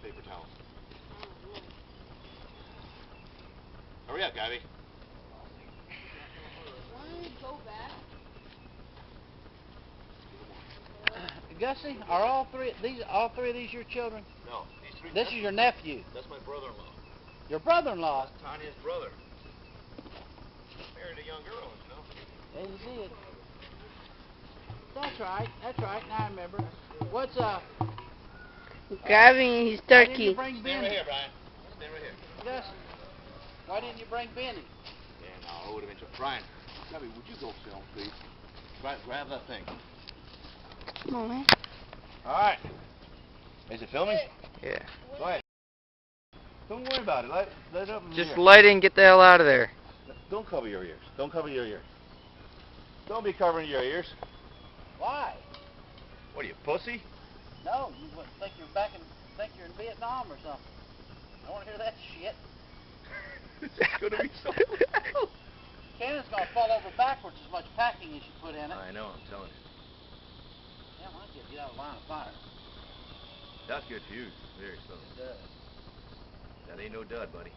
paper towel. Hurry up, Gabby. Why don't you go back? Gussie, are all three of these your children? No, these three. This is your nephew. That's my brother-in-law. Your brother-in-law. That's Tanya's brother. Married a young girl, you know. Yeah, you did. That's right. Now I remember. What's Grabbing his Why didn't you turkey. bring Stand Benny? right here, Brian. Stand right here. Gussie, why didn't you bring Benny? Yeah, no, it would have been. Brian, Gabby, would you go film, please? Grab that thing. Come on, man. All right. Is it filming? Yeah. Go ahead. Don't worry about it. Let it up. Just light it and get the hell out of there. Don't cover your ears. Don't cover your ears. Don't be covering your ears. Why? What are you, pussy? No, you wouldn't think you're in Vietnam or something. I don't want to hear that shit. It's gonna be so. Cannon's gonna fall over backwards as much packing as you put in it. I know. I'm telling you. Damn, I get out of line of fire. That's good for you. Very slow. It does. That ain't no dud, buddy.